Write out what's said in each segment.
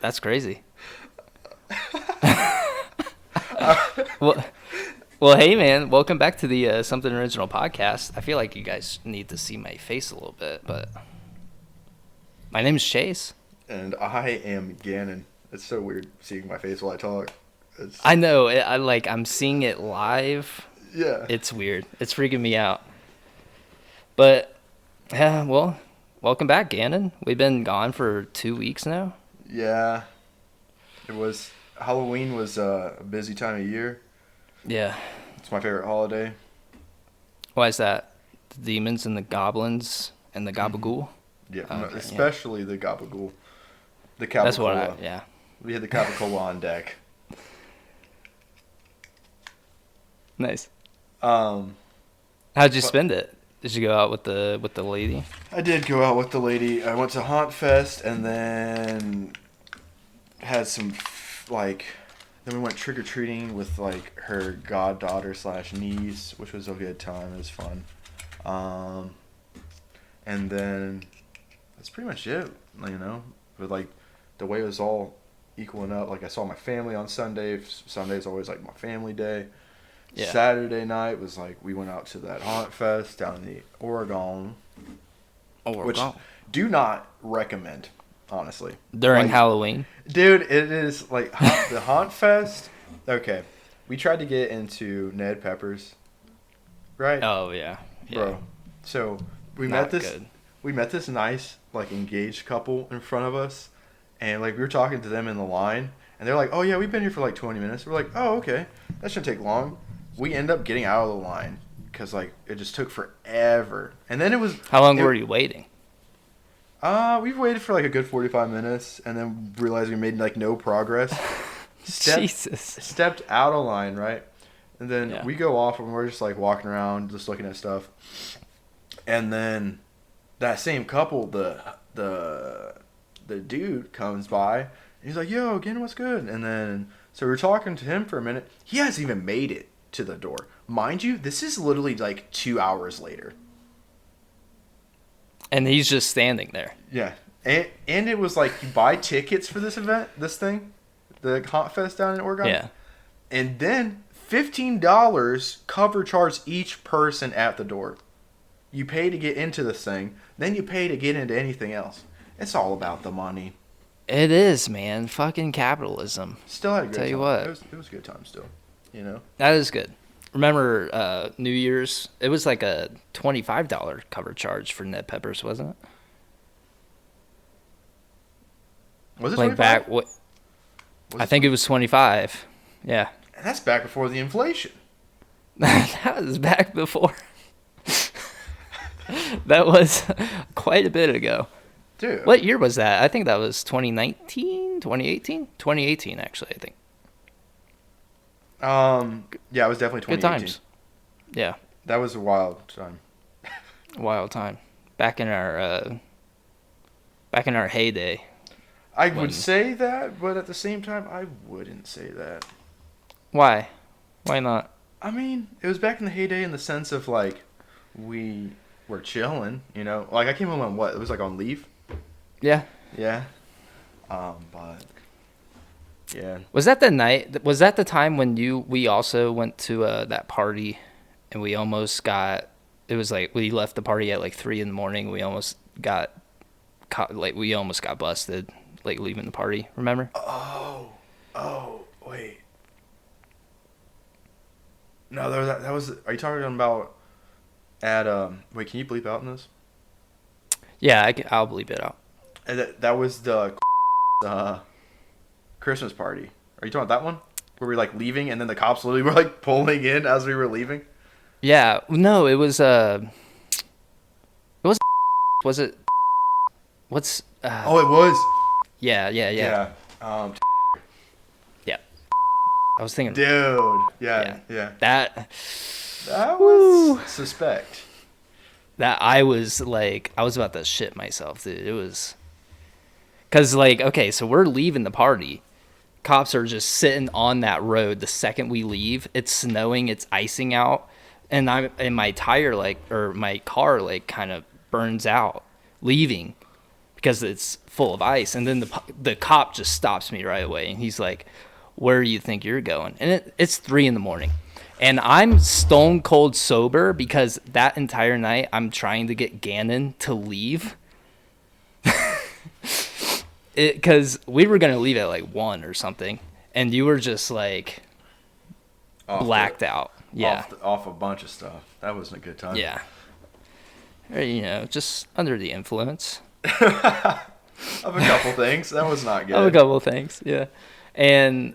That's crazy. well, well, hey man, welcome back to the Something Original podcast. I feel like you guys need to see my face a little bit, but my name is Chase. And I am Gannon. It's so weird seeing my face while I talk. I know. I'm seeing it live. Yeah. It's weird. It's freaking me out. But yeah, well, welcome back, Gannon. We've been gone for 2 weeks now. Yeah. Halloween was a busy time of year. Yeah. It's my favorite holiday. Why is that? The demons and the goblins and the gabagool? Yeah, Okay, especially the gabagool. The capicola. That's what yeah. We had the capicola on deck. Nice. How'd How'd you spend it? Did you go out with the lady? I did go out with the lady. I went to Haunt Fest and then had some then we went trick or treating with her goddaughter / niece, which was a good time. It was fun. And then that's pretty much it. With the way it was all equaling up. I saw my family on Sunday. Sunday's always my family day. Yeah. Saturday night was we went out to that Haunt Fest down in the Oregon. Which do not recommend, honestly. During Halloween? Dude, it is the Haunt Fest. Okay. We tried to get into Ned Pepper's, right? Oh, yeah. Bro. So we met this nice engaged couple in front of us, and we were talking to them in the line, and they're like, "Oh yeah, we've been here for 20 minutes." We're like, "Oh, okay. That shouldn't take long." We end up getting out of the line because it just took forever. And then it was... How long were you waiting? We waited for a good 45 minutes and then realized we made no progress. Jesus. Stepped out of line, right? And then we go off and we're just walking around, just looking at stuff. And then that same couple, the dude comes by and he's like, "Yo, again, what's good?" And then so we're talking to him for a minute. He hasn't even made it to the door. Mind you, this is literally 2 hours later. And he's just standing there. Yeah. And it was you buy tickets for this event, this thing, the Haunt Fest down in Oregon. Yeah. And then $15 cover charge each person at the door. You pay to get into this thing, then you pay to get into anything else. It's all about the money. It is, man. Fucking capitalism. Still had a good time. Tell you what. It was a good time still. That is good. Remember New Year's? It was a $25 cover charge for Ned Peppers, wasn't it? Was it 25? I think it was 25. Yeah. And that's back before the inflation. That was back before. That was quite a bit ago. Dude. What year was that? I think that was 2019, 2018? 2018, actually, I think. Yeah, it was definitely 2018. Good times. Yeah. That was a wild time. Wild time. Back in our heyday. I would say that, but at the same time, I wouldn't say that. Why? Why not? I mean, it was back in the heyday in the sense of we were chilling, I came home on what? It was on leave? Yeah. Yeah. But yeah. Was that the night? Was that the time when we also went to that party, and we almost got? It was we left the party at 3 a.m. We almost got caught. We almost got busted, leaving the party. Remember? Oh, wait. No, that was. Are you talking about at Wait, can you bleep out in this? Yeah, I'll bleep it out. And that was the Christmas party. Are you talking about that one? Where we were leaving and then the cops literally were pulling in as we were leaving? Yeah. No, it was was it what's Oh, it was. Yeah. Yeah. Yeah. I was thinking dude. Yeah. That was suspect. That I was about to shit myself, dude. It was cuz okay, so we're leaving the party. Cops are just sitting on that road the second we leave. It's snowing, it's icing out. and my tire or my car kind of burns out leaving because it's full of ice. And then the cop just stops me right away, and he's like, "Where do you think you're going?" And it's 3 a.m. And I'm stone cold sober because that entire night I'm trying to get Gannon to leave. Because we were gonna leave at like 1 or something, and you were just like blacked out. Yeah, off a bunch of stuff. That wasn't a good time. Yeah, or, just under the influence of a couple things. That was not good. Of a couple things, yeah. And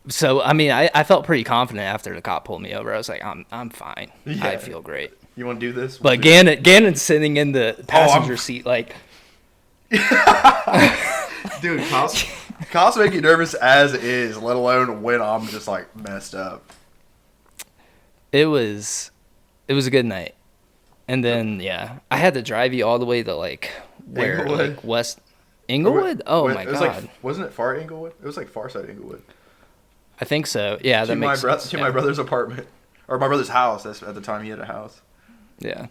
so, I mean, I felt pretty confident after the cop pulled me over. I was like, I'm fine. Yeah. I feel great. You want to do this? But Gannon's sitting in the passenger seat like... Dude, cops make you nervous as is, let alone when I'm just like messed up. It was a good night. And then, yeah, I had to drive you all the way to like where? Inglewood? Like West Inglewood? Oh my God. Wasn't it far Inglewood? It was like far side Inglewood. I think so. Yeah, that makes sense. To my brother's apartment. Or my brother's house. That's at the time he had a house. Yeah.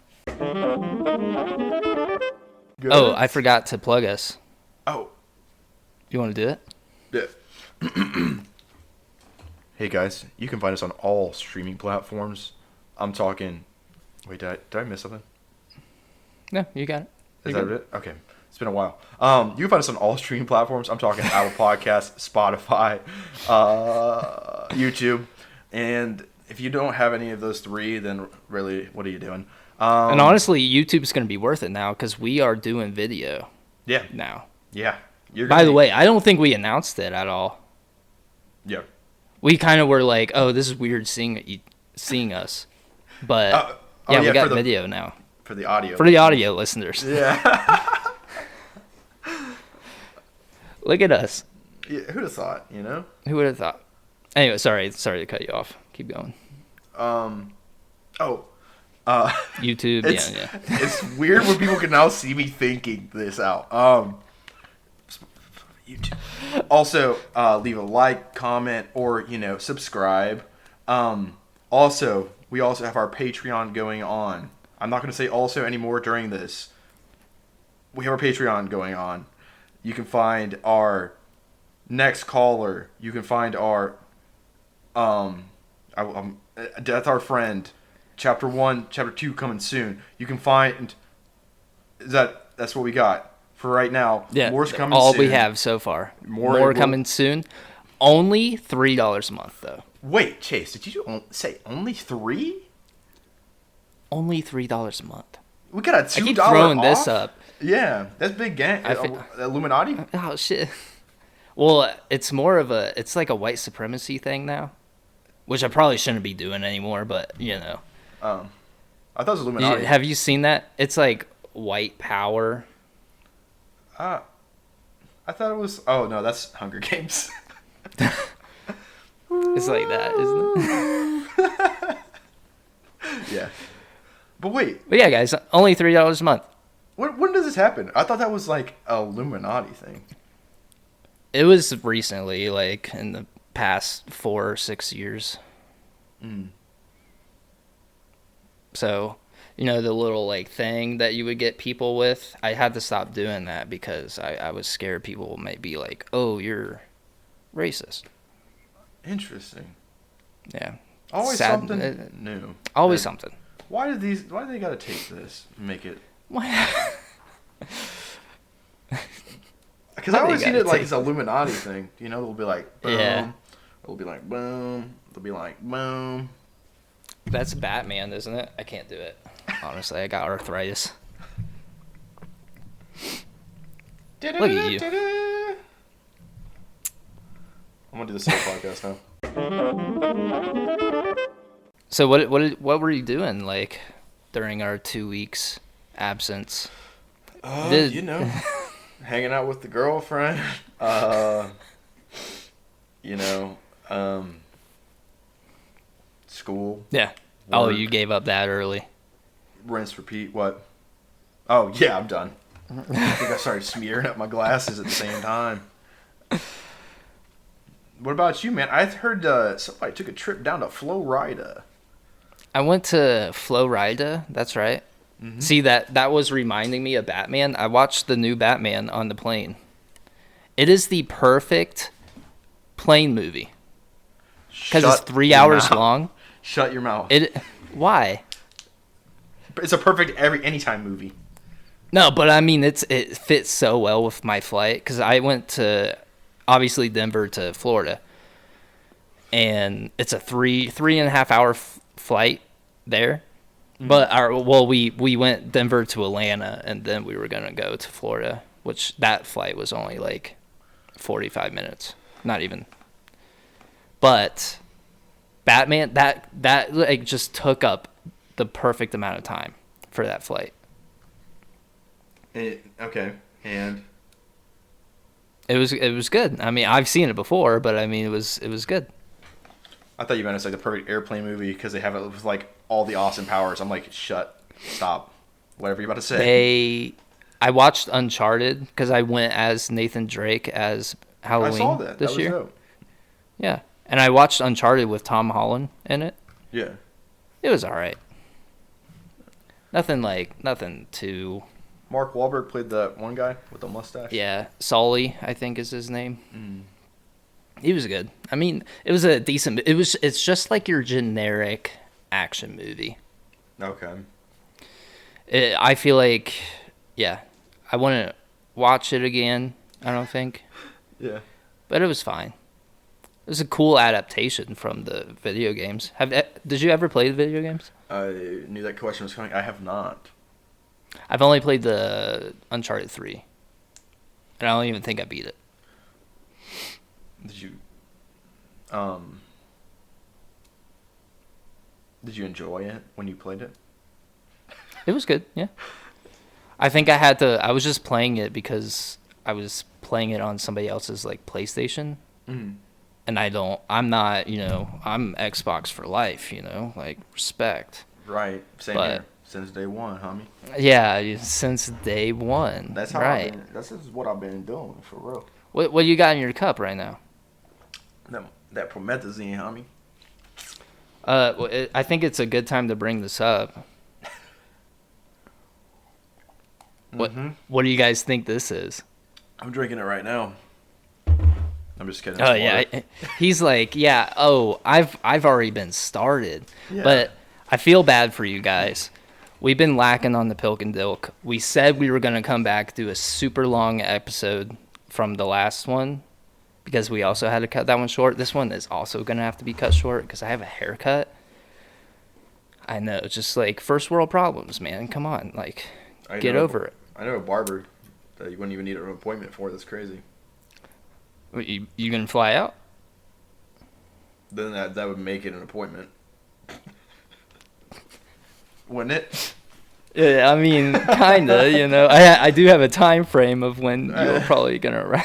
Good. Oh, I forgot to plug us. Oh. You want to do it? Yeah. Hey guys, you can find us on all streaming platforms. I'm talking... Wait, did I miss something? No, you got it. Is that it? Okay. It's been a while. You can find us on all streaming platforms. I'm talking Apple Podcasts, Spotify, YouTube. And if you don't have any of those three, then really, what are you doing? And honestly, YouTube's going to be worth it now because we are doing video. Yeah. Now. Yeah. By the way, I don't think we announced it at all. Yeah. We kind of were like, oh, this is weird seeing us. But, we got video now. For the audio. For the audio listeners. Yeah. Look at us. Yeah, who'd have thought, you know? Who would have thought? Anyway, sorry to cut you off. Keep going. YouTube, yeah. It's weird when people can now see me thinking this out. YouTube. Also, leave a like, comment, or, subscribe. Also, we also have our Patreon going on. I'm not going to say also anymore during this. We have our Patreon going on. You can find our next caller. You can find our Death Our Friend. Chapter 1, Chapter 2 coming soon. You can find that's what we got for right now. Yeah, more's coming all soon. We have so far. More coming soon. Only $3 a month though. Wait, Chase, did you say only 3? Only $3 a month. We got a $2 I keep throwing off? this up. Yeah, that's big gang. Illuminati? Oh shit. Well, it's more of it's like a white supremacy thing now, which I probably shouldn't be doing anymore, but I thought it was Illuminati. Have you seen that? It's like white power. I thought it was... Oh, no, that's Hunger Games. It's like that, isn't it? Yeah. But wait. But yeah, guys, only $3 a month. When does this happen? I thought that was like a Illuminati thing. It was recently, like in the past 4 or 6 years. Mm. So, the little like thing that you would get people with, I had to stop doing that because I was scared people might be like, "Oh, you're racist." Interesting. Yeah. Always something new. Always something. Why do they got to take this and make it? Why? Because I always see it like this Illuminati thing. They'll be like, boom. Yeah. They'll be like, boom. They'll be like, boom. That's Batman, isn't it? I can't do it. Honestly, I got arthritis. Look at you. I'm gonna do this whole podcast now. So what were you doing like during our 2 weeks absence? Hanging out with the girlfriend. School. Yeah. Work. Oh, you gave up that early. Rinse, repeat. What? Oh yeah, I'm done. I think I started smearing up my glasses at the same time. What about you, man? I heard somebody took a trip down to Florida. I went to Florida. That's right. Mm-hmm. See, that was reminding me of Batman. I watched the new Batman on the plane. It is the perfect plane movie because it's 3 hours long. Shut your mouth. Why? It's a perfect anytime movie. No, but I mean it fits so well with my flight because I went to obviously Denver to Florida, and it's a 3.5 hour flight there. Mm-hmm. But we went Denver to Atlanta, and then we were gonna go to Florida, which that flight was only like 45 minutes, not even. But Batman that like just took up the perfect amount of time for that flight. Okay, and it was good. I mean, I've seen it before, but I mean, it was good. I thought you meant it's like the perfect airplane movie because they have it with like all the Austin Powers. I'm like, stop, whatever you're about to say. I watched Uncharted because I went as Nathan Drake as Halloween I saw that. this year. Dope. Yeah, and I watched Uncharted with Tom Holland in it. Yeah, it was all right. Nothing too. Mark Wahlberg played that one guy with the mustache. Yeah, Sully, I think is his name. He was good. I mean, it was a decent. It's just like your generic action movie. Okay. I feel like, yeah, I want to watch it again. I don't think. Yeah. But it was fine. It was a cool adaptation from the video games. Did you ever play the video games? I knew that question was coming. I have not. I've only played the Uncharted 3. And I don't even think I beat it. Did you enjoy it when you played it? It was good, yeah. I think I was just playing it because I was playing it on somebody else's like PlayStation. Mm-hmm. And I'm not, I'm Xbox for life, like respect. Right. Same here. Since day one, homie. Yeah, since day one. That's how right. This is what I've been doing, for real. What you got in your cup right now? That promethazine, homie. I think it's a good time to bring this up. What do you guys think this is? I'm drinking it right now. I'm just kidding. Oh yeah, he's like, yeah. Oh, I've already been started, yeah. But I feel bad for you guys. We've been lacking on the Pilk and Dilk. We said we were gonna come back, do a super long episode from the last one, because we also had to cut that one short. This one is also gonna have to be cut short because I have a haircut. I know, just like first world problems, man. Come on, like, get over it. I know a barber that you wouldn't even need an appointment for. That's crazy. You gonna fly out? Then that would make it an appointment, wouldn't it? Yeah, I mean, kinda. I do have a time frame of when you're probably gonna arrive.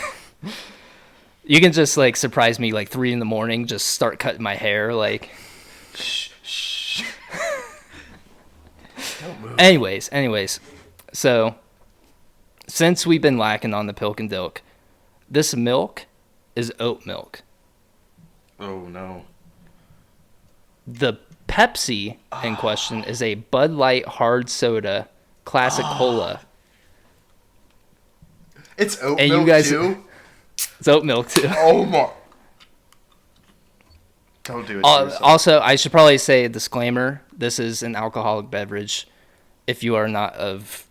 You can just like surprise me like 3 a.m. Just start cutting my hair like. Shh. Don't move. Anyways, so since we've been lacking on the Pilk and Dilk, this milk is oat milk. Oh no. The Pepsi in question is a Bud Light hard soda classic cola. It's oat milk too? It's oat milk too. Oh my. Don't do it. Also, I should probably say a disclaimer. This is an alcoholic beverage. If you are not of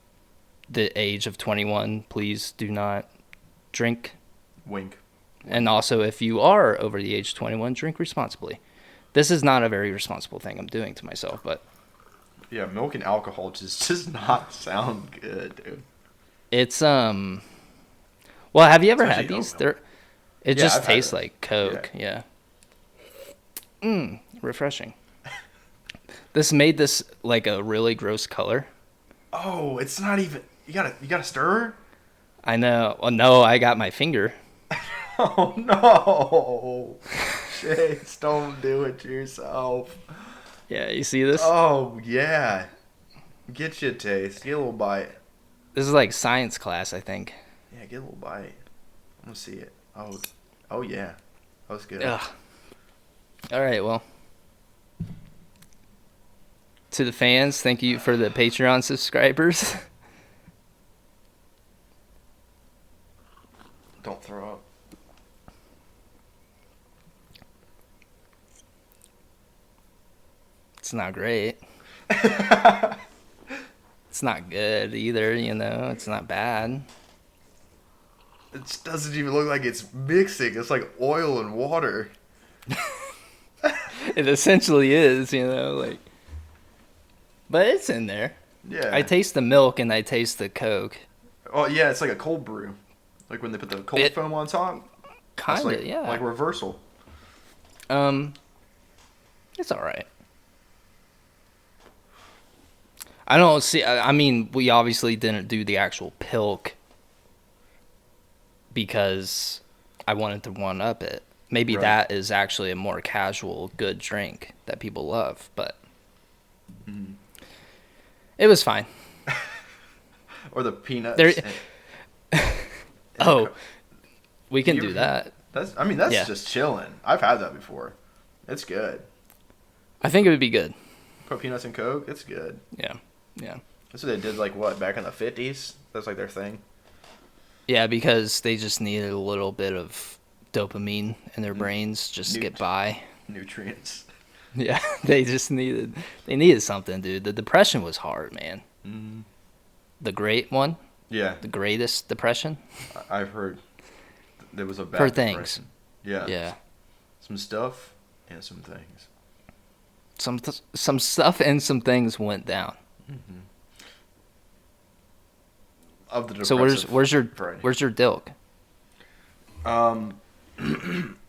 the age of 21, please do not drink. Wink. And also, if you are over the age of 21, drink responsibly. This is not a very responsible thing I'm doing to myself, but... Yeah, milk and alcohol just does not sound good, dude. It's, Well, have you ever had these? It just tastes like Coke, yeah. Refreshing. This made this, like, a really gross color. Oh, it's not even... You gotta stir? I know. Well, no, I got my finger. Oh, no. Chase, don't do it to yourself. Yeah, you see this? Oh, yeah. Get you a taste. Get a little bite. This is like science class, I think. Yeah, get a little bite. I'm gonna see it. Oh yeah. That was good. Ugh. All right, well. To the fans, thank you for the Patreon subscribers. Don't throw up. It's not great. It's not good either, you know. It's not bad. It doesn't even look like it's mixing. It's like oil and water. It essentially is, you know, like. But it's in there. Yeah. I taste the milk and I taste the Coke. Oh yeah, it's like a cold brew, like when they put the cold foam on top. Kind of, like, yeah. Like reversal. It's all right. I don't see. I mean, we obviously didn't do the actual Pilk because I wanted to one up it. Maybe Right. that is actually a more casual, good drink that people love, but it was fine. Or the peanuts. There. Oh, we can do that. That's just chilling. I've had that before. It's good. I think it would be good. Put peanuts in Coke. It's good. Yeah. Yeah. That's what they did. Like what back in the 50s. That's like their thing. Yeah, because they just needed a little bit of dopamine in their brains just to get by. Nutrients. Yeah, they needed something, dude. The depression was hard, man. Mm. The great one, Yeah. the greatest depression. I've heard there was a bad For depression. things. Yeah. Yeah. Some stuff and some things. Some stuff and some things went down. Mm-hmm. Of the So where's your dilk?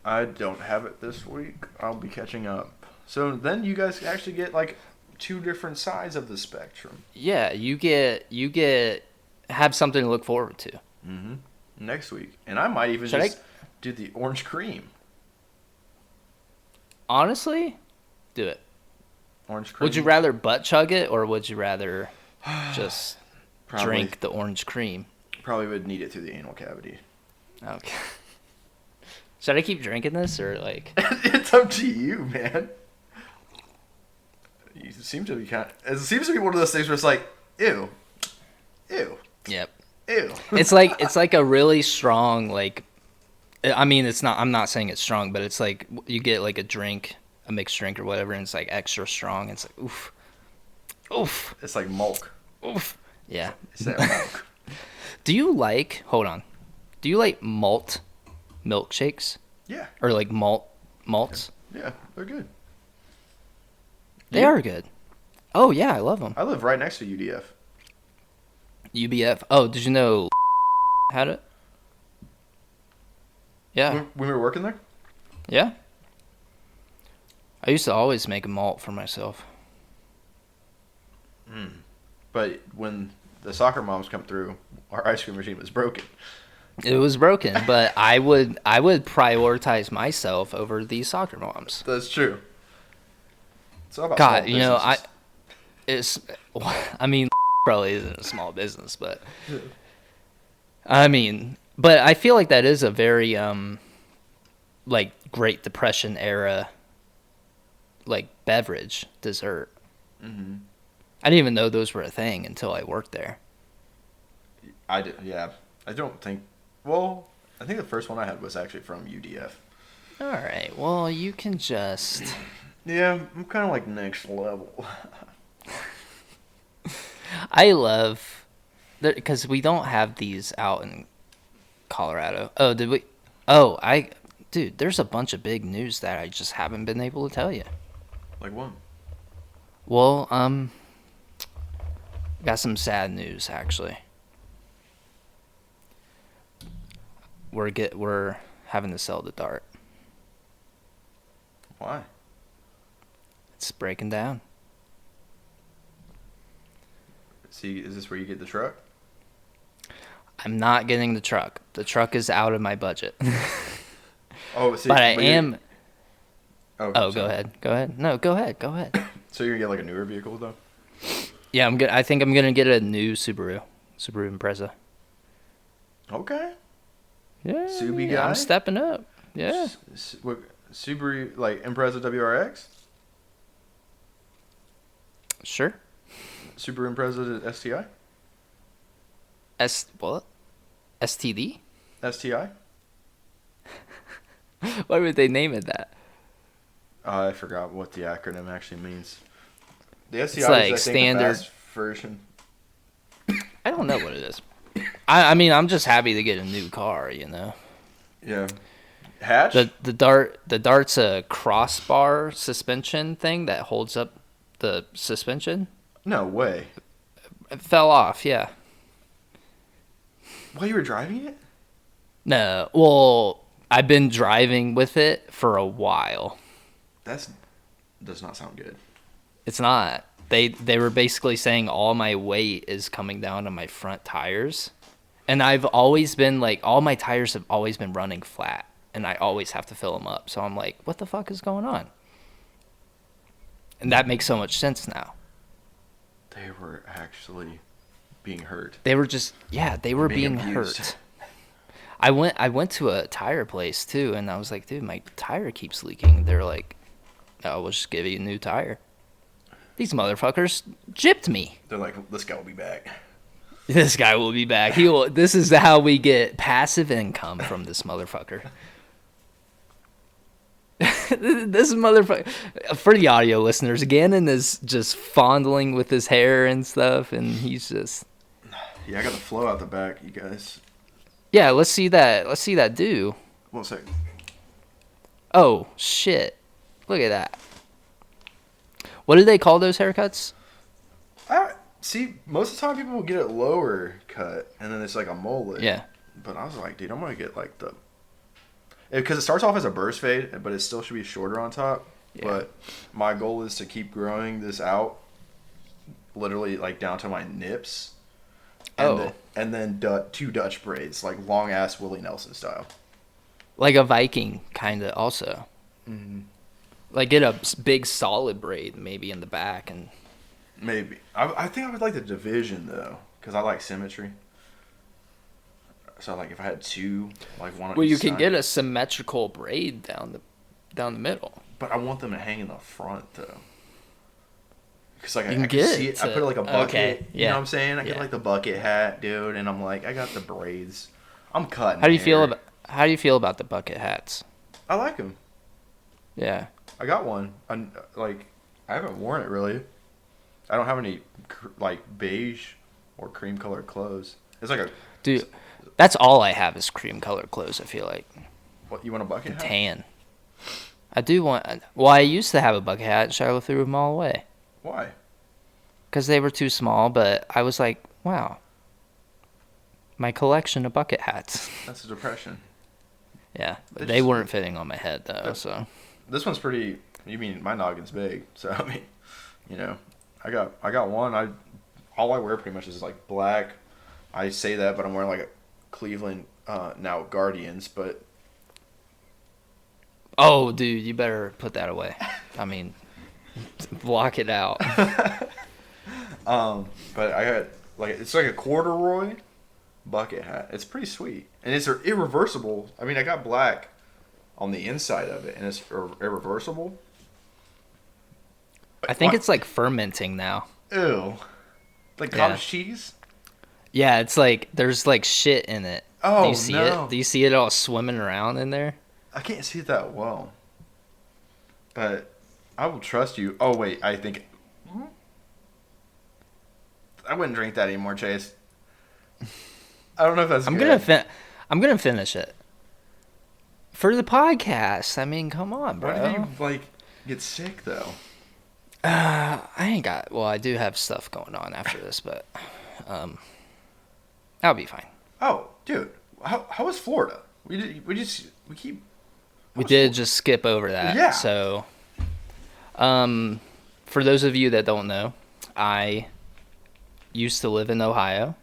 I don't have it this week. I'll be catching up. So then you guys actually get like two different sides of the spectrum. Yeah, you get have something to look forward to. Mm-hmm. Next week, and I might even do the orange cream. Honestly, do it. Orange cream. Would you rather butt chug it or would you rather just Probably, drink the orange cream? Probably would need it through the anal cavity. Okay. Should I keep drinking this or like? It's up to you, man. It seems to be one of those things where it's like, ew. Yep. Ew. It's like a really strong, like, I mean, it's not, I'm not saying it's strong, but it's like you get like a mixed drink or whatever, and it's like extra strong. It's like, oof. It's like milk. Oof. Yeah. It's that milk. Hold on. Do you like malt milkshakes? Yeah. Or like malts? Yeah, they're good. They are good. Oh, yeah, I love them. I live right next to UDF. UBF. Oh, did you know had it? Yeah. When we were working there? Yeah. I used to always make a malt for myself. But when the soccer moms come through, our ice cream machine was broken. It was broken, but I would prioritize myself over these soccer moms. That's true. It's all about God, small you know, businesses. I mean, probably isn't a small business, but I mean, but I feel like that is a very like Great Depression era like beverage dessert. Mm-hmm. I didn't even know those were a thing until I worked there. I did, yeah. I don't think. Well, I think the first one I had was actually from UDF. All right. Well, you can just. Yeah, I'm kind of like next level. I love, because we don't have these out in Colorado. Oh, did we? Oh, dude, there's a bunch of big news that I just haven't been able to tell you. Like what? Well, got some sad news actually. We're having to sell the Dart. Why? It's breaking down. See, is this where you get the truck? I'm not getting the truck. The truck is out of my budget. Oh, see, but I am. Oh, go ahead. Go ahead. No, go ahead. Go ahead. So you're gonna get like a newer vehicle though? Yeah, I think I'm gonna get a new Subaru Impreza. Okay. Yeah. Subi guy? I'm stepping up. Yeah. What, Subaru like Impreza WRX? Sure. Subaru Impreza STI? What? STD? STI? Why would they name it that? I forgot what the acronym actually means. The STI It's like is, I think, standard. the fast version. I don't know what it is. I mean, I'm just happy to get a new car, you know. Yeah. Hatch? The Dart's a crossbar suspension thing that holds up the suspension. No way. It fell off, yeah. While you were driving it? No, well, I've been driving with it for a while. Does not sound good. It's not. They were basically saying all my weight is coming down on my front tires. And I've always been like, all my tires have always been running flat. And I always have to fill them up. So I'm like, what the fuck is going on? And that makes so much sense now. They were actually being hurt. They were just, they were being abused. hurt. I went to a tire place too, and I was like, dude, my tire keeps leaking. They're like, oh, we'll just give you a new tire. These motherfuckers gypped me. They're like, this guy will be back. This guy will be back. This is how we get passive income from this motherfucker. This motherfucker. For the audio listeners, Gannon is just fondling with his hair and stuff, and he's just. Yeah, I got the flow out the back, you guys. Yeah, let's see that. Let's see that do. 1 sec. Oh shit! Look at that. What do they call those haircuts? See, most of the time people will get it lower cut, and then it's like a mullet. Yeah. But I was like, dude, I'm going to get like the... Because it starts off as a burst fade, but it still should be shorter on top. Yeah. But my goal is to keep growing this out, literally like down to my nips. And then 2 Dutch braids, like long-ass Willie Nelson style. Like a Viking, kind of, also. Mm-hmm. Like get a big solid braid maybe in the back and... Maybe. I think I would like the division, though, because I like symmetry. So, like, if I had 2, like, one on well, each you can side. get a symmetrical braid down the middle. But I want them to hang in the front, though. Because, like, I can can see it. I put, like, a bucket. Okay, yeah. You know what I'm saying? I get, like, the bucket hat, dude, and I'm like, I got the braids. I'm cutting How do you feel about the bucket hats? I like them. Yeah. I got one. I haven't worn it, really. I don't have any, like, beige or cream-colored clothes. It's like a... Dude, that's all I have is cream-colored clothes, I feel like. What, you want a bucket hat? Tan. I do want... Well, I used to have a bucket hat, and Charlotte threw them all away. Why? Because they were too small, but I was like, wow. My collection of bucket hats. That's a depression. Yeah, but they weren't fitting on my head, though, so... This one's pretty... You mean, my noggin's big, so, I mean, you know... I got one. All I wear pretty much is like black. I say that, but I'm wearing like a Cleveland now Guardians, but oh, dude, you better put that away. I mean, block it out. But I got like it's like a corduroy bucket hat. It's pretty sweet, and it's irreversible. I mean, I got black on the inside of it, and it's irreversible. I think it's like fermenting now. Ew. Like cottage cheese? Yeah, it's like there's like shit in it. Oh, do you see it? Do you see it all swimming around in there? I can't see it that well. But I will trust you. Oh, wait. I think... I wouldn't drink that anymore, Chase. I don't know if that's good. I'm gonna finish it. For the podcast. I mean, come on, bro. Why did you, like, get sick, though? I do have stuff going on after this, but I'll be fine. Oh, dude, how was Florida? We did just skip over that. Yeah. So, for those of you that don't know, I used to live in Ohio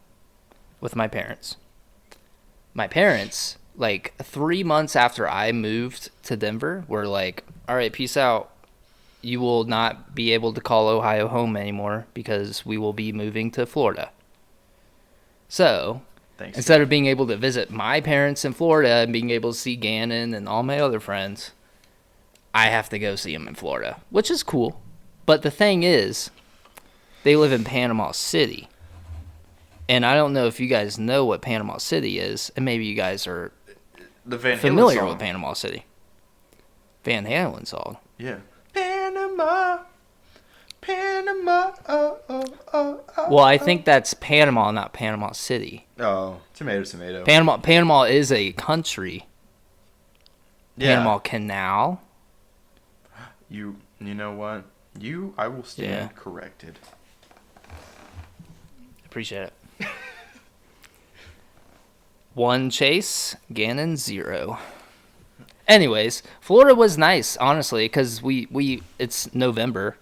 with my parents. My parents, like 3 months after I moved to Denver, were like, "All right, peace out. You will not be able to call Ohio home anymore because we will be moving to Florida." So, instead of being able to visit my parents in Florida and being able to see Gannon and all my other friends, I have to go see them in Florida, which is cool. But the thing is, they live in Panama City. And I don't know if you guys know what Panama City is, and maybe you guys are The Van Halen familiar song. with Panama City. Van Halen song. Yeah. Panama, Panama, oh, oh, oh, oh. Well, I think that's Panama, not Panama City. Oh, tomato. Panama is a country. Yeah. Panama Canal. You know what? I will stand corrected. Appreciate it. 1 chase, Gannon 0. Anyways, Florida was nice, honestly, because it's November,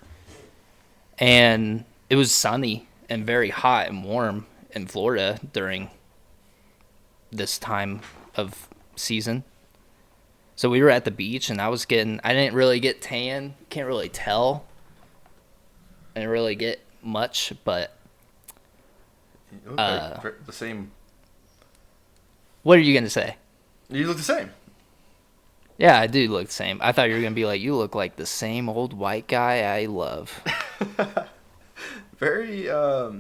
and it was sunny and very hot and warm in Florida during this time of season. So we were at the beach, and I didn't really get tan, can't really tell. I didn't really get much, but You look like the same. what are you going to say? You look the same. Yeah, I do look the same. I thought you were going to be like, you look like the same old white guy I love. Very, yeah,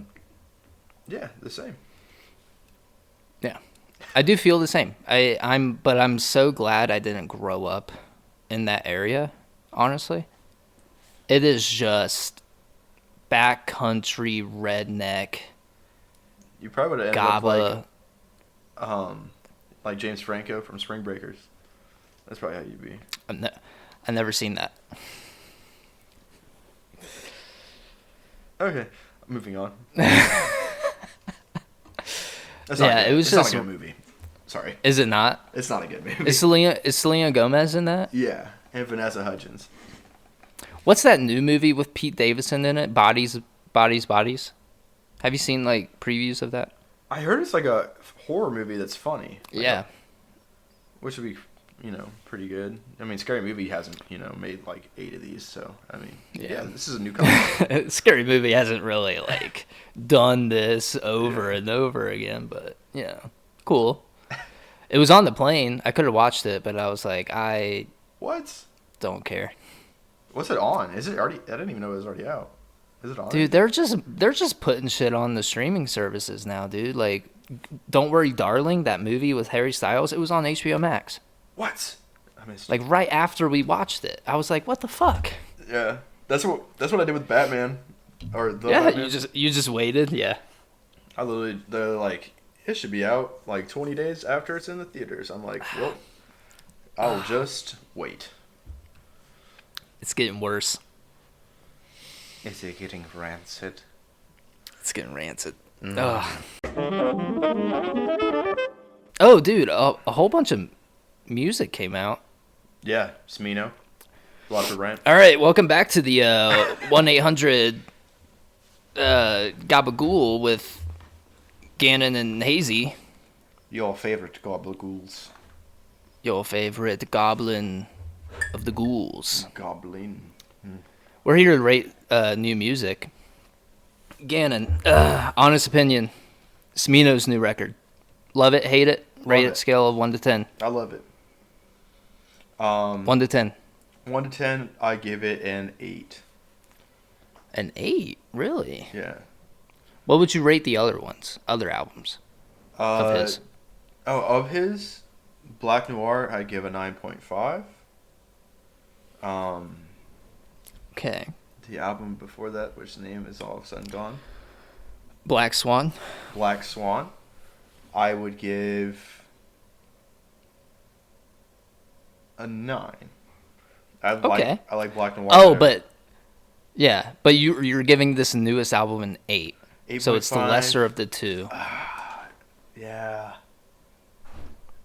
the same. Yeah. I do feel the same. But I'm so glad I didn't grow up in that area, honestly. It is just backcountry redneck. You probably would have ended Gaba. up like James Franco from Spring Breakers. That's probably how you'd be. I've never seen that. Okay, moving on. It was not just a good movie. Sorry, Is it not? it's not a good movie. Is Selena Gomez in that? Yeah, and Vanessa Hudgens. What's that new movie with Pete Davidson in it? Bodies. Have you seen like previews of that? I heard it's like a horror movie that's funny. Yeah. Which would be, pretty good. I mean, Scary Movie hasn't, made like 8 of these, so I mean, yeah this is a new concept. Scary Movie hasn't really like done this over and over again, but cool. It was on the plane. I could have watched it, but I was like, I What? don't care. What's it on? Is it already? I didn't even know it was already out. Is it on? Dude, they're just putting shit on the streaming services now, dude. Like, Don't Worry, Darling, that movie with Harry Styles, it was on HBO Max. What? I missed. Like right after we watched it, I was like, "What the fuck?" Yeah, that's what I did with Batman, or the Batman. you just waited, yeah. They're like, it should be out like 20 days after it's in the theaters. I'm like, well, I'll just wait. It's getting worse. Is it getting rancid? It's getting rancid. No. Oh, dude, a whole bunch of music came out. Yeah, Smino. Lots of rant. All right, welcome back to the 1-800 Gabagool with Gannon and Hazy. Your favorite gobblagools. Your favorite goblin of the ghouls. Goblin. We're here to rate new music. Gannon, honest opinion, Smino's new record. Love it, hate it, rate it, scale of 1 to 10. I love it. 1 to 10. 1 to 10, I give it an 8. An 8? Really? Yeah. What would you rate the other albums of his? Oh, of his, Black Noir, I give a 9.5. Okay. The album before that, which name is all of a sudden gone. Black Swan. Black Swan, I would give a 9. I like Black Noir. Oh, better. but you're giving this newest album an 8. 8.5. So it's the lesser of the two. Yeah.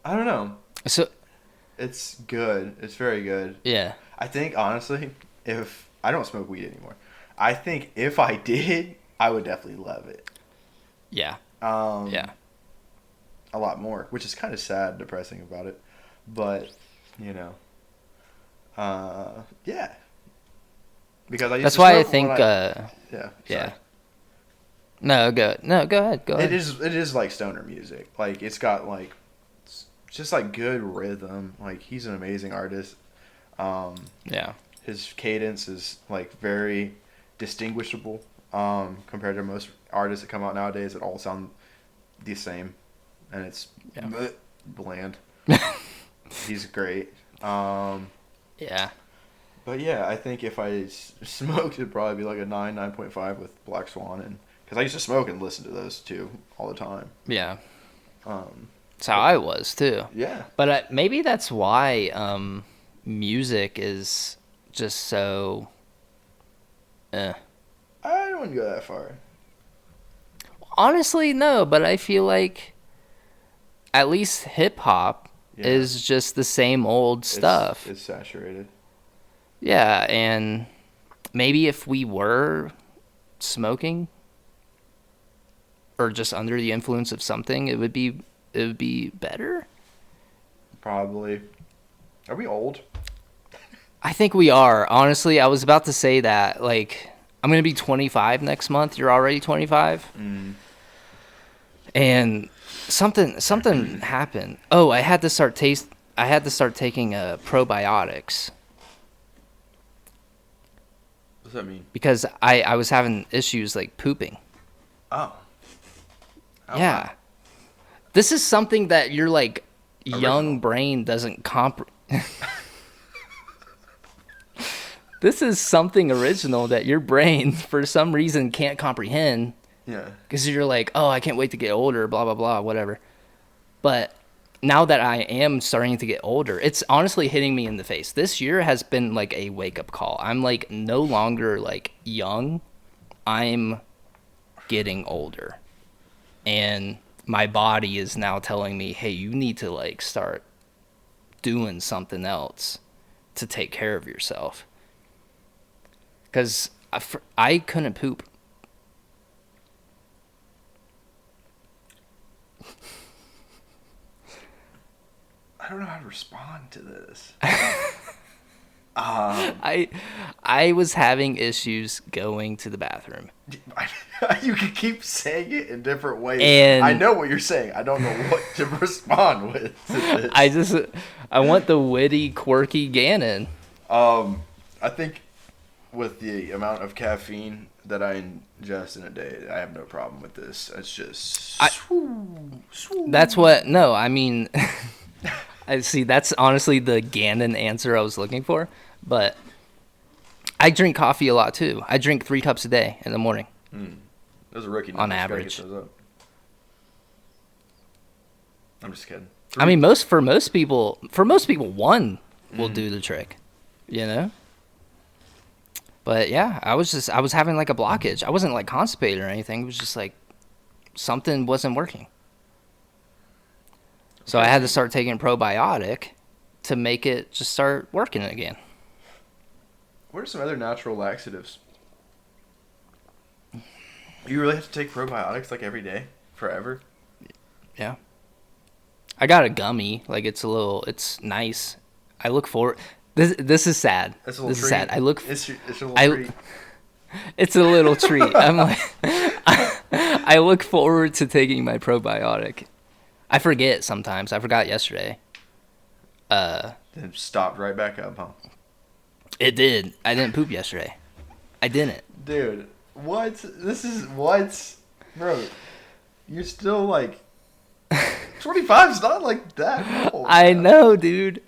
I don't know. So it's good. It's very good. yeah. I think honestly, if I don't smoke weed anymore, I think if I did, I would definitely love it. Yeah. Yeah. A lot more, which is kind of sad, depressing about it, but yeah. Because I used That's to why I smoke think. yeah. Yeah. No, go ahead. It is like stoner music. Like it's got like just like good rhythm. Like he's an amazing artist. Yeah. His cadence is like very distinguishable. compared to most artists that come out nowadays that all sound the same, and it's bland. He's great. Yeah. But yeah, I think if I smoked, it'd probably be like a 9.5 with Black Swan, and because I used to smoke and listen to those too all the time. Yeah. That's how I was too. Yeah. But maybe that's why music is just so. I don't go that far. Honestly, no. But I feel like at least hip hop is just the same old stuff. It's saturated. Yeah, and maybe if we were smoking or just under the influence of something, it would be better. Probably. Are we old? I think we are. Honestly, I was about to say that. Like, I'm gonna be 25 next month. You're already 25, and something happened. Oh, I had to start taking probiotics. What does that mean? Because I was having issues like pooping. Oh. Yeah. Wow. This is something that your like young brain doesn't This is something original that your brain for some reason can't comprehend. Yeah. Because you're like, oh, I can't wait to get older, blah blah blah, whatever. But now that I am starting to get older, it's honestly hitting me in the face. This year has been like a wake-up call. I'm like no longer like young. I'm getting older. And my body is now telling me, hey, you need to like start doing something else to take care of yourself. Because I couldn't poop. I don't know how to respond to this. I was having issues going to the bathroom. You can keep saying it in different ways. And I know what you're saying. I don't know what to respond with to this. I want the witty, quirky Gannon. I think with the amount of caffeine that I ingest in a day, I have no problem with this. It's just... That's what... No, I mean... I see, that's honestly the Gannon answer I was looking for. But I drink coffee a lot, too. I drink 3 cups a day in the morning. Those are rookie numbers. On average. I'm just kidding. 3. I mean, for most people, 1 will do the trick. You know? But yeah, I was having like a blockage. I wasn't like constipated or anything. It was just like something wasn't working. So I had to start taking probiotic to make it just start working again. What are some other natural laxatives? You really have to take probiotics like every day? Forever? Yeah. I got a gummy. Like it's nice. I look forward... This is sad. This is sad. It's a little treat. It's a little treat. I'm like... I look forward to taking my probiotic. I forget sometimes. I forgot yesterday. Then stopped right back up, huh? It did. I didn't poop yesterday. I didn't. Dude, what? This is what? Bro, you're still like... 25's not like that old. I know, dude.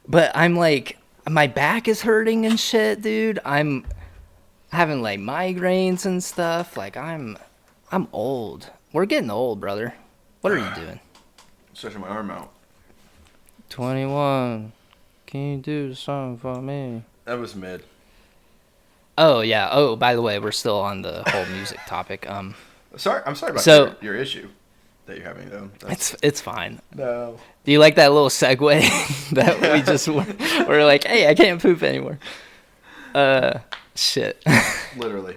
But I'm like... My back is hurting and shit, dude. I'm having like migraines and stuff. Like I'm old. We're getting old, brother. What are you doing? Stretching my arm out. 21. Can you do something for me? That was mid. Oh yeah. Oh, by the way, we're still on the whole music topic. I'm sorry about your issue that you're having though. It's fine. No. Do you like that little segue that we just we're like, hey, I can't poop anymore. Shit. Literally.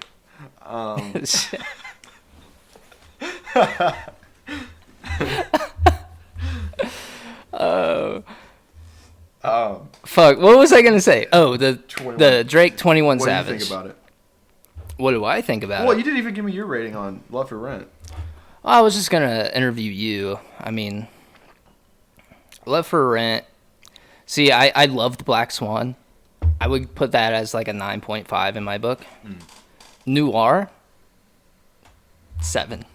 Shit. Fuck. What was I gonna say? Oh, the Drake 21 Savage. What do you think about it? What do I think about it? Well, you didn't even give me your rating on Love for Rent. Well, I was just gonna interview you. I mean, Love for Rent. See, I loved Black Swan. I would put that as like a 9.5 in my book. Noir. 7.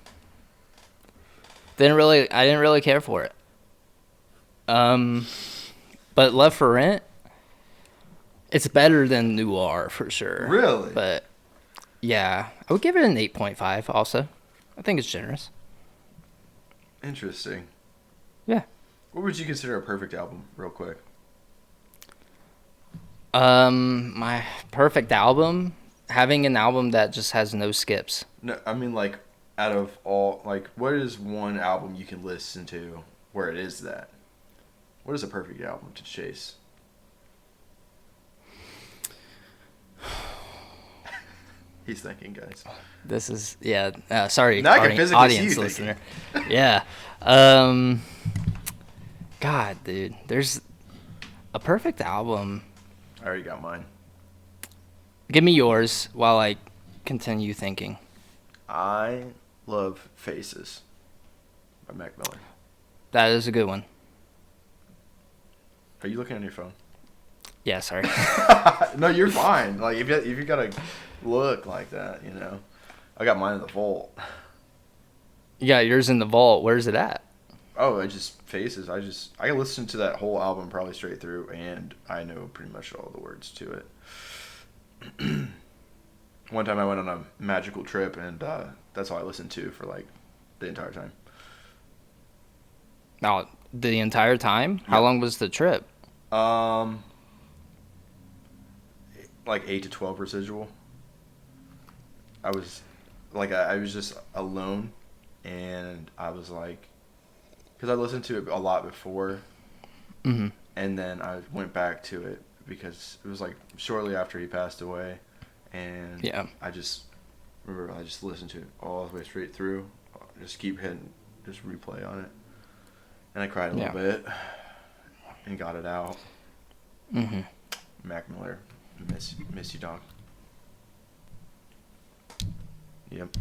I didn't really care for it. But Left for Rent, it's better than Noir for sure. Really? But yeah, I would give it an 8.5 also. I think it's generous. Interesting. Yeah. What would you consider a perfect album, real quick? My perfect album, having an album that just has no skips. No, I mean, like, out of all, like, what is one album you can listen to where it is that? What is a perfect album to chase? He's thinking, guys. This is, yeah, sorry, Now I can physically audience see you listener. Yeah. God, dude, there's a perfect album. I already got mine. Give me yours while I continue thinking. I love Faces by Mac Miller. That is a good one. Are you looking on your phone? Yeah, sorry. No, you're fine. Like, if you gotta look like that, you know. I got mine in the vault. You got yours in the vault. Where's it at? Oh, I just Faces. I listened to that whole album probably straight through, and I know pretty much all the words to it. One time I went on a magical trip, and that's all I listened to for like the entire time. Oh, the entire time? How long was the trip? Like 8 to 12 residual. I was just alone, and I was like, because I listened to it a lot before, and then I went back to it because it was like shortly after he passed away, and I just remember I just listened to it all the way straight through, just keep hitting, just replay on it, and I cried a little bit, and got it out. Mac Miller, miss you, dog. Yep.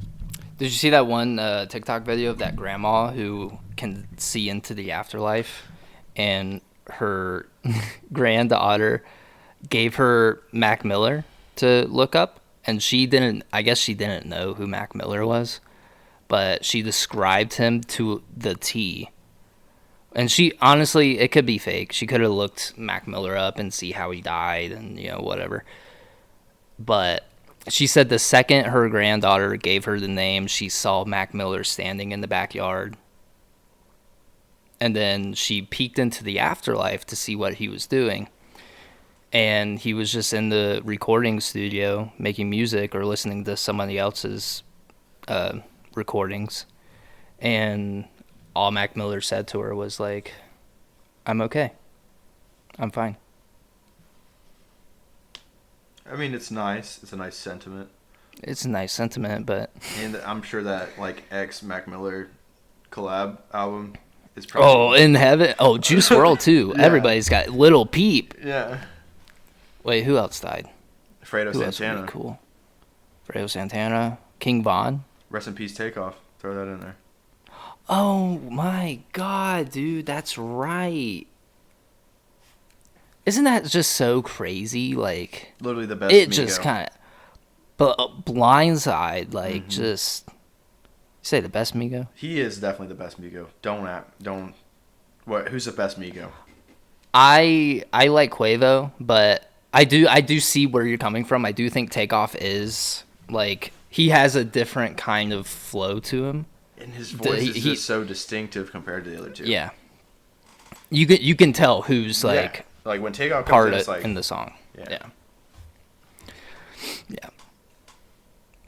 Did you see that one TikTok video of that grandma who can see into the afterlife, and her granddaughter gave her Mac Miller to look up, and I guess she didn't know who Mac Miller was, but she described him to the T. And she, honestly, it could be fake. She could have looked Mac Miller up and see how he died and, whatever. But she said the second her granddaughter gave her the name, she saw Mac Miller standing in the backyard. And then she peeked into the afterlife to see what he was doing. And he was just in the recording studio making music or listening to somebody else's recordings. And all Mac Miller said to her was like, "I'm okay. I'm fine." I mean, it's nice. It's a nice sentiment. It's a nice sentiment, but... And I'm sure that, like, Mac Miller collab album is probably... Oh, In Heaven? Oh, Juice WRLD, too. Yeah. Everybody's got Little Peep. Yeah. Wait, who else died? Fredo who Santana. Else cool? Fredo Santana. King Von. Rest in peace, Takeoff. Throw that in there. Oh, my God, dude. That's right. Isn't that just so crazy? Like, literally the best. It Migo. Just kind of, but blindside, like just. You say the best Migo? He is definitely the best Migo. Don't. What? Who's the best Migo? I like Quavo, but I do see where you're coming from. I do think Takeoff is like he has a different kind of flow to him, and his voice is just so distinctive compared to the other two. Yeah, you can tell who's like. Yeah. Like when Takeoff comes in, it's like... in the song. Yeah.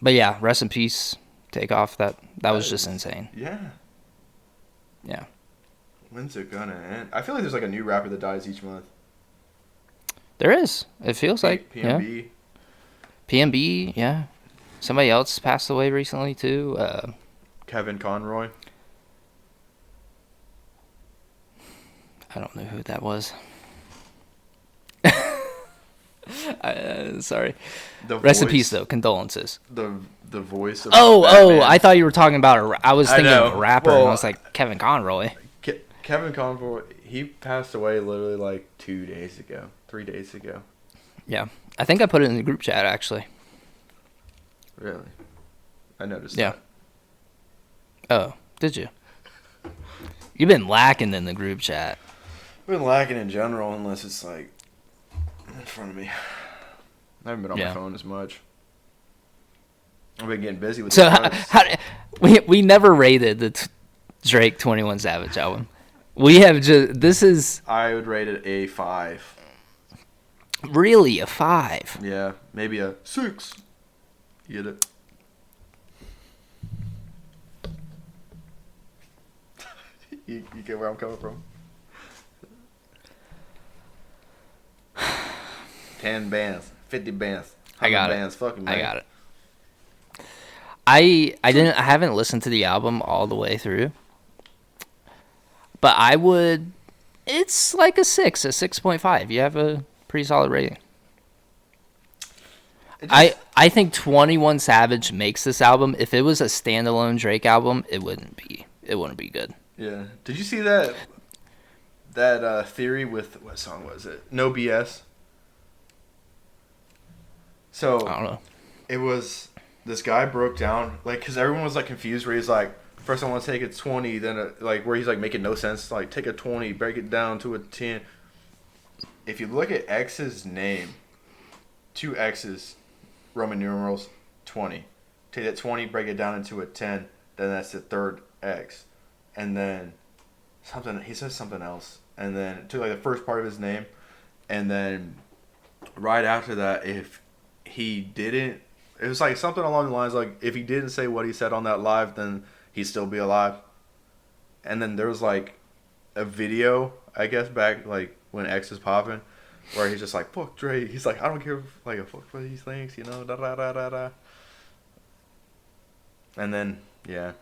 But yeah, rest in peace, Takeoff. That was just insane. Yeah. Yeah. When's it gonna end? I feel like there's like a new rapper that dies each month. There is. It feels like PNB. Yeah. PNB, yeah. Somebody else passed away recently too. Kevin Conroy. I don't know who that was. Sorry. Rest in peace, though. Condolences. The voice of Batman. I thought you were talking about I was thinking of a rapper, and I was like, Kevin Conroy. Kevin Conroy, he passed away literally like 3 days ago. Yeah. I think I put it in the group chat, actually. Really? I noticed that. Oh, did you? You've been lacking in the group chat. I've been lacking in general, unless it's like in front of me. I haven't been on my phone as much. I've been getting busy with So the we never rated the Drake 21 Savage album. We have just this is. I would rate it a 5. Really, a 5? Yeah, maybe a 6. You get it? You get where I'm coming from? 10 bands, 50 bands, 100 I got bands. it. Fucking man. I got it. I haven't listened to the album all the way through, but I would. It's like a 6.5. You have a pretty solid rating. I think 21 Savage makes this album. If it was a standalone Drake album, it wouldn't be good. Yeah. Did you see that theory with what song was it? No BS. So I don't know. It was this guy broke down like because everyone was like confused where he's like first I want to take a 20 then like where he's like making no sense like take a 20 break it down to a 10. If you look at X's name, 2 X's, Roman numerals, 20. Take that 20, break it down into a 10, then that's the third X. And then he says something else. And then it took like the first part of his name. And then right after that, if he didn't, it was like something along the lines like, if he didn't say what he said on that live, then he'd still be alive. And then there was like a video, I guess, back like when X is popping, where he's just like, fuck Drake. He's like, I don't care like a fuck what he thinks, you know, da da da da da. And then, yeah.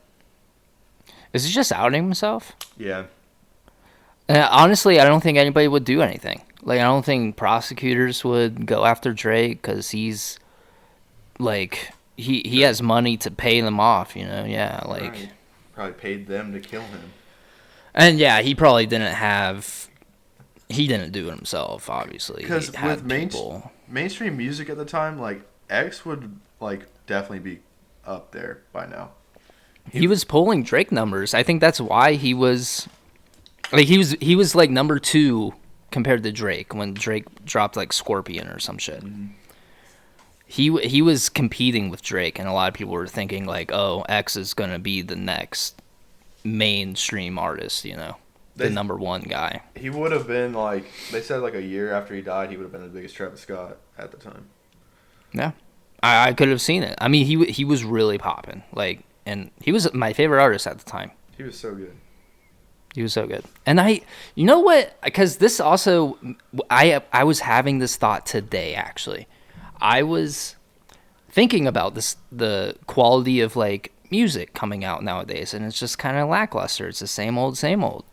Is he just outing himself? Yeah. Honestly, I don't think anybody would do anything. Like, I don't think prosecutors would go after Drake because he's, like, he has money to pay them off, you know? Yeah, like. Right. Probably paid them to kill him. And, yeah, he probably didn't have. He didn't do it himself, obviously. Because with mainstream music at the time, like, X would, like, definitely be up there by now. He was pulling Drake numbers. I think that's why he was. Like, he was like number 2 compared to Drake when Drake dropped like Scorpion or some shit. Mm-hmm. He was competing with Drake, and a lot of people were thinking like, oh, X is gonna be the next mainstream artist, you know, the number 1 guy. He would have been like they said like a year after he died, he would have been the biggest Travis Scott at the time. Yeah, I could have seen it. I mean, he was really popping, like, and he was my favorite artist at the time. He was so good. He was so good. And you know what? Because this also, I was having this thought today, actually. I was thinking about the quality of, like, music coming out nowadays, and it's just kind of lackluster. It's the same old, same old.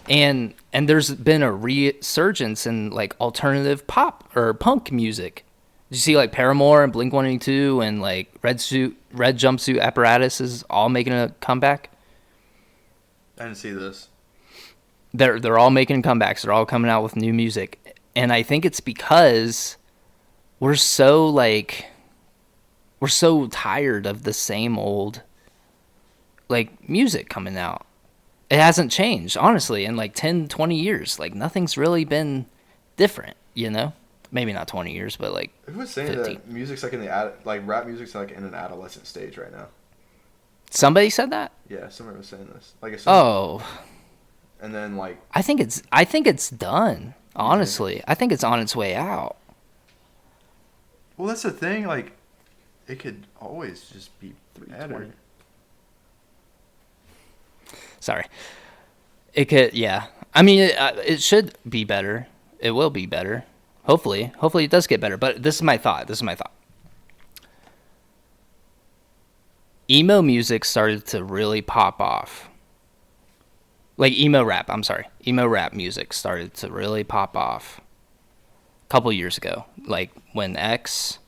And there's been a resurgence in, like, alternative pop or punk music. Did you see, like, Paramore and Blink-182 and, like, Red Jumpsuit Apparatus is all making a comeback? I didn't see this. They're all making comebacks. They're all coming out with new music. And I think it's because we're so tired of the same old, like, music coming out. It hasn't changed, honestly, in like 10, 20 years. Like, nothing's really been different, you know? Maybe not 20 years, but like who was saying 15. That music's like in the rap music's like in an adolescent stage right now? Somebody said that? Yeah, somebody was saying this. Like and then like I think it's done. Honestly, I think it's on its way out. Well, that's the thing. Like, it could always just be better. Sorry, it could. Yeah, I mean, it should be better. It will be better. Hopefully it does get better. But this is my thought. Emo music started to really pop off. Like emo rap music started to really pop off a couple years ago. Like when X,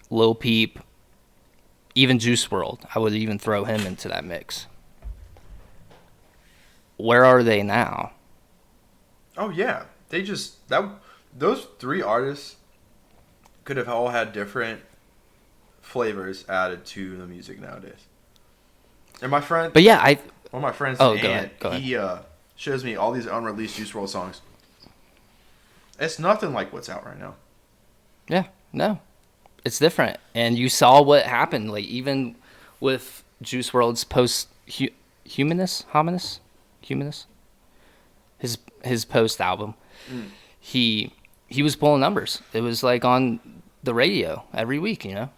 Lil Peep, even Juice WRLD, I would even throw him into that mix. Where are they now? Oh yeah, those 3 artists could have all had different flavors added to the music nowadays. And my friend, But yeah, one of my friends, Oh, go ahead. Go ahead. he shows me all these unreleased Juice WRLD songs. It's nothing like what's out right now. Yeah, no, it's different. And you saw what happened, like even with Juice WRLD's Humanist, his post album, he was pulling numbers. It was like on the radio every week, you know.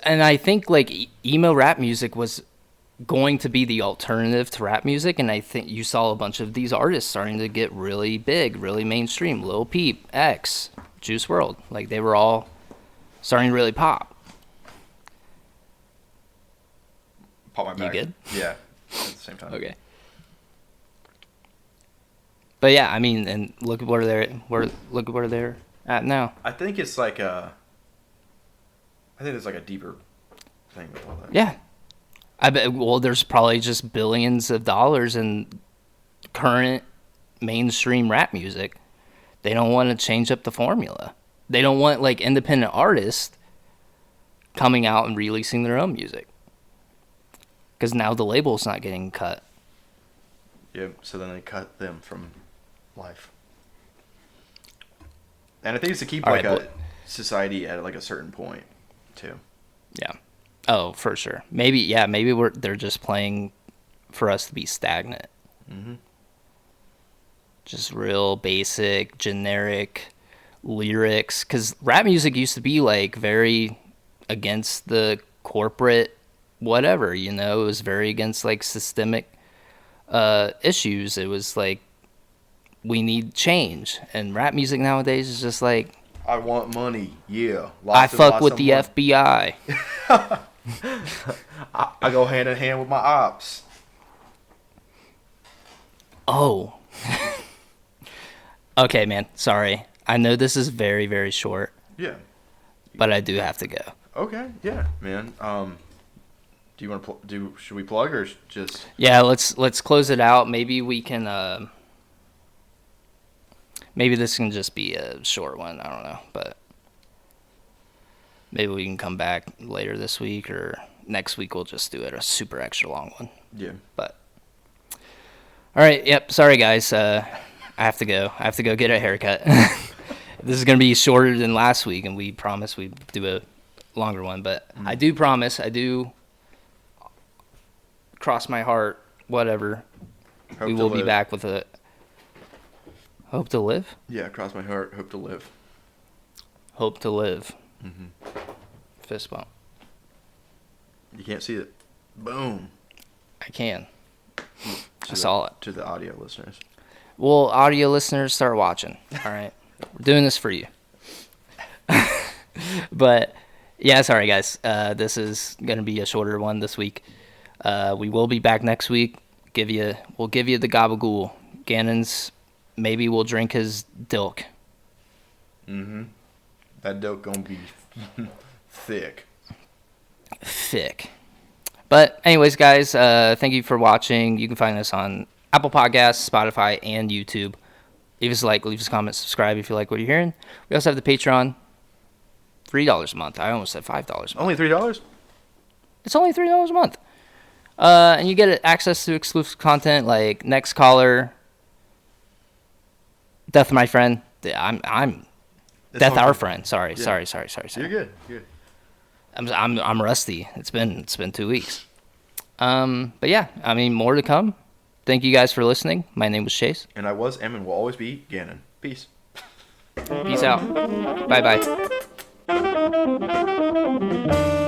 And I think like emo rap music was going to be the alternative to rap music, and I think you saw a bunch of these artists starting to get really big, really mainstream. Lil Peep, X, Juice WRLD, like they were all starting to really pop. Pop my back. You good? Yeah, at the same time. Okay. But yeah, I mean, and look at where they're at now. I think it's like a deeper thing with all that. Yeah. I bet. Well, there's probably just billions of dollars in current mainstream rap music. They don't want to change up the formula. They don't want like independent artists coming out and releasing their own music, because now the label's not getting cut. Yeah, so then they cut them from life. And I think it's to keep a society at like a certain point too. Yeah. Oh, for sure. Maybe they're just playing for us to be stagnant. Mm-hmm. Just real basic, generic lyrics. Because rap music used to be like very against the corporate whatever, you know. It was very against like systemic issues. It was like, we need change. And rap music nowadays is just like, I want money, yeah. I fuck with the FBI. I go hand in hand with my ops. Oh. Okay, man. Sorry. I know this is very, very short. Yeah. But I do have to go. Okay. Yeah, man. Do you want to should we plug or just? Yeah, let's close it out. Maybe we can. Maybe this can just be a short one. I don't know, but maybe we can come back later this week, or next week we'll just do it a super extra long one. Yeah. But all right. Yep. Sorry, guys. I have to go. I have to go get a haircut. This is gonna be shorter than last week, and we promised we'd do a longer one. But I do promise. I do. Cross my heart. Whatever. We will be back with a. Hope to live? Yeah, cross my heart. Hope to live. Hope to live. Mm-hmm. Fist bump. You can't see it. Boom. I can. I saw it. To the audio listeners. Well, audio listeners, start watching. All right. We're doing this for you. But, yeah, sorry, guys. This is going to be a shorter one this week. We will be back next week. We'll give you the gabagool. Gannon's. Maybe we'll drink his dilk. Mm-hmm. That dilk gonna be thick. Thick. But anyways, guys, thank you for watching. You can find us on Apple Podcasts, Spotify, and YouTube. Leave us a like, leave us a comment, subscribe if you like what you're hearing. We also have the Patreon. $3 a month. I almost said $5 a month. Only $3? It's only $3 a month. And you get access to exclusive content like Next Caller, Death of My Friend. I'm Death Our Friend. Sorry. You're good. I'm rusty. It's been 2 weeks. But yeah, I mean, more to come. Thank you guys for listening. My name was Chase. And I am and will always be Gannon. Peace. Peace out. Bye bye.